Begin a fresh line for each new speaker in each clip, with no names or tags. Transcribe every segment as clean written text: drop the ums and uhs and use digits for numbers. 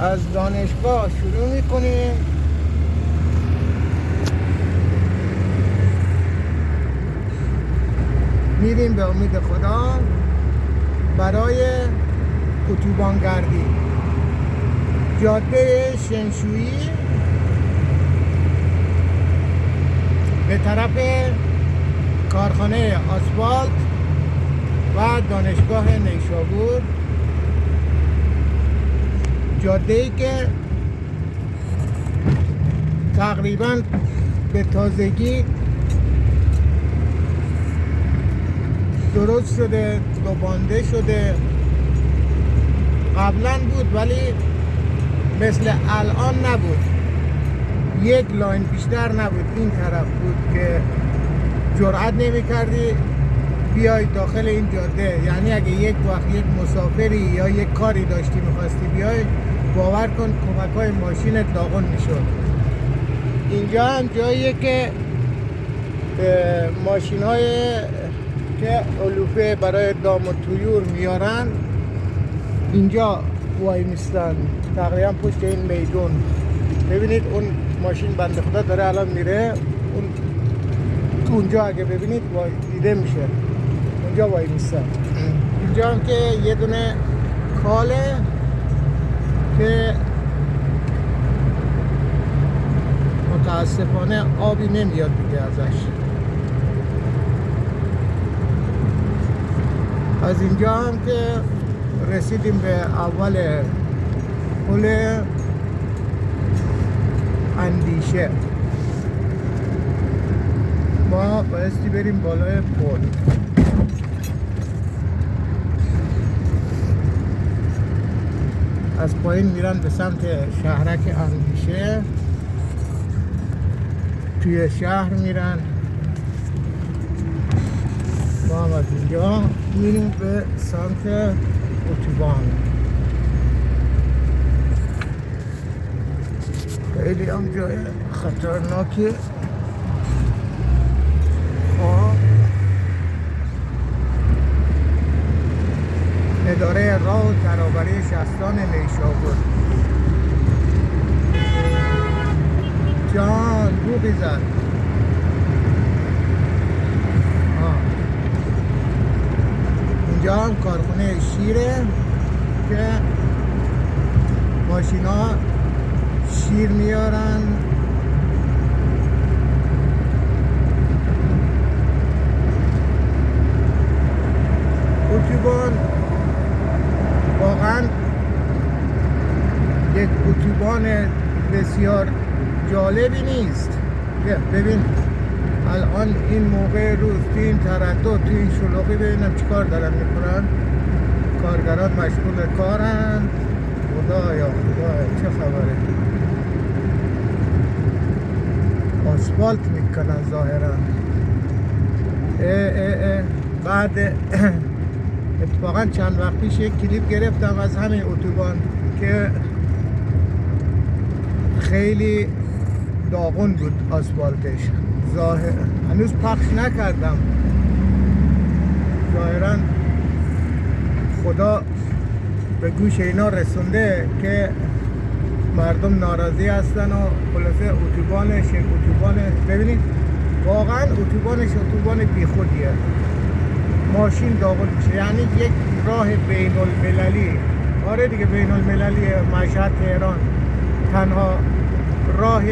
از دانشگاه شروع میکنیم میریم به امید خدا برای اتوبانگردی. جاده شنشویی به طرف کارخانه آسفالت و دانشگاه نیشابور، جاده‌ای که تقریبا به تازگی درست شده، دوبانده شده. قبلا بود ولی مثل الان نبود، یک لاین بیشتر نبود. این طرف بود که جرئت نمی کردی بیای داخل این جاده. یعنی اگه یک وقت یک مسافری یا یک کاری داشتی میخواستی بیای، باور کن کمک‌های ماشین داغون میشد. اینجا هم جاییه که ماشین‌های که علوفه برای دام و طیور میارن اینجا وای میستن، تقریبا پشت این میدون. ببینید اون ماشین بنده خدا داره الان میره، اونجا اگه ببینید وای دیده میشه، اونجا وای میستن. اینجا هم که یه دونه کاله که متاسفانه آبی نمیاد دیگه ازش. از اینجا هم که رسیدیم به اول پل اندیشه. ما بایستی بریم بالای پل. از پایین میرن به سمت شهرک اندیشه، توی شهر میرن. ما هم از اینجا میریم به سمت اتوبان. خیلی هم جای خطرناکی. اداره راه و ترابری شهستان نیشابور. جان بوقی زد. اینجا هم کارخونه شیره که ماشینا شیر میارن. اتوبان واقعا یک اتوبان بسیار جالبی نیست. ببین الان این موقع روز توی این تردد، توی این شلوغی، ببینم چیکار دارن میکنن. کارگران مشغول کارن. خدایا چه خبره. آسفالت میکنن ظاهرا. بعد اتفاقا چند وقت پیش یک کلیپ گرفتم از همین اتوبان که خیلی داغون بود آسفالتش. هنوز پخش نکردم. ظاهرا خدا به گوش اینا رسونده که مردم ناراضی هستن و خلاصه اتوبانش ببینید واقعا اتوبان بی خودیه. ماشین داغون میشه. یعنی یک راه بین المللی. آره دیگه بین المللی. مشهد تهران تنها راه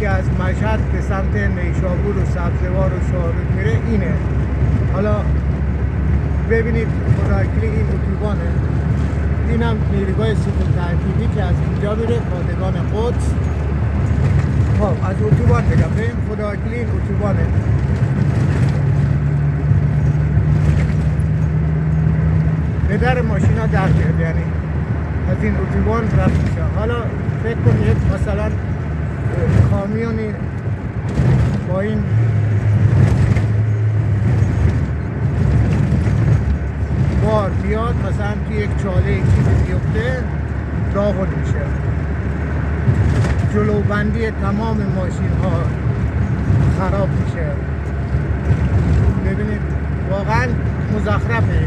که از مشهد به سمت نیشابور و سبزوار و شاهرود میره اینه. حالا ببینید خداوکیلی این اتوبانه. اینم نیروگاه سیکل ترکیبی که از اینجا میره پادگان قدس. خب از اتوبان بگم بریم. خداوکیلی این اتوبانه. به در ماشین ها در میاد. یعنی از این اتوبان رفت میشه. حالا فکر کنید مثلا کامیونی با این بار بیاد مثلا توی یک چاله چیزی بیفته، داغون میشه. جلوبندی تمام ماشین ها خراب میشه. ببینید واقعا مزخرفه.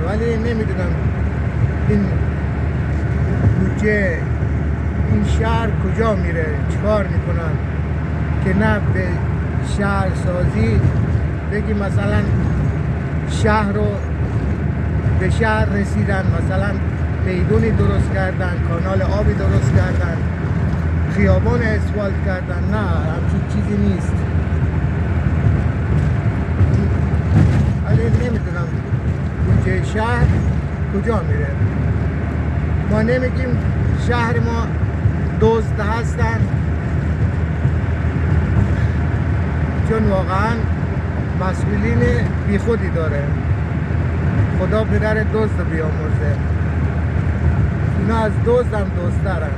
ولی نمیدونم این بودجه این شهر کجا میره، چیکار میکنن که نه به شهر سازی بگی مثلا شهر رو به شهر رسیدن، مثلا میدونی درست کردن، کانال آبی درست کردن، خیابان اسفالت کردن. نه، همچین چیزی نیست. ولی نمیدونم بودجه شهر کجا میره. ما نمیگیم شهر ما دزد هستن، چون واقعا مسئولین بی خودی داره. خدا پدر دزد بیامرزه. اینا از دزد هم دزدترن.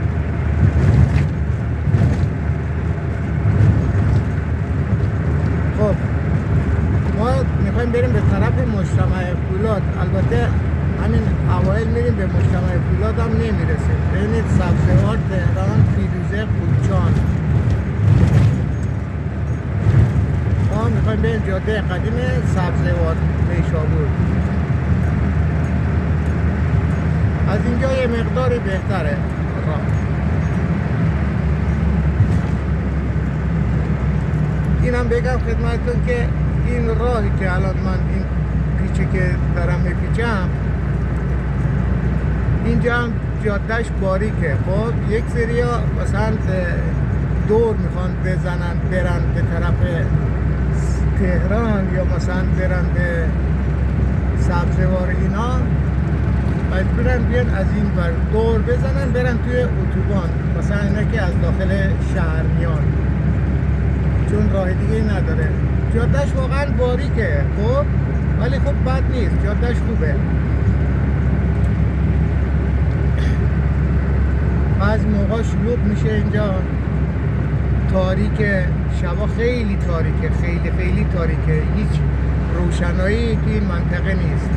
خب ما میخوایم بریم به طرف مجتمع فولاد. البته همین اوایل میریم به مجتمع فولاد هم نمیرسیم. ببینید سبزوار، تهران، فیروزه، قوچان. ما میخوایم بریم جاده قدیم سبزوار نیشابور. از اینجا یه مقداری بهتره راه. اینم بگم خدمتتون که این راهی که الان من این پیچی که دارم میپیچم، اینجا هم جادهش باریکه. خب یک سریا مثلا دور میخوان بزنن برن به طرف تهران یا مثلا برن به سبزوار، اینا مجبورن بیان از این بر دور بزنن برن توی اتوبان، مثلا اینا که از داخل شهر میان، چون راه دیگه نداره. جادهش واقعا باریکه خب، ولی خب بد نیست، جادهش خوبه. بعضی موقع شلوغ میشه اینجا، تاریکه، شبا خیلی تاریکه، خیلی تاریکه، هیچ روشنایی تو این منطقه نیست.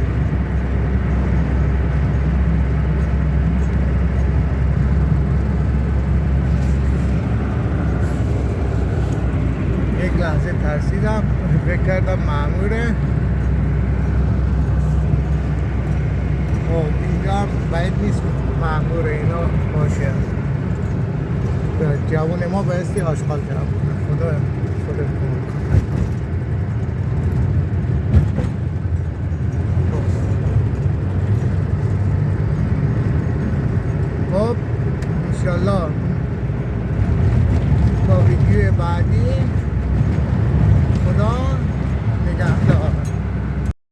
یک لحظه ترسیدم، فکر کردم مأموره. خب اینجا هم باید نیست مأمور اینا باشه. جوان ما بایستی آشغال کرد. خدا کن. خب انشالله تا ویدیو بعدی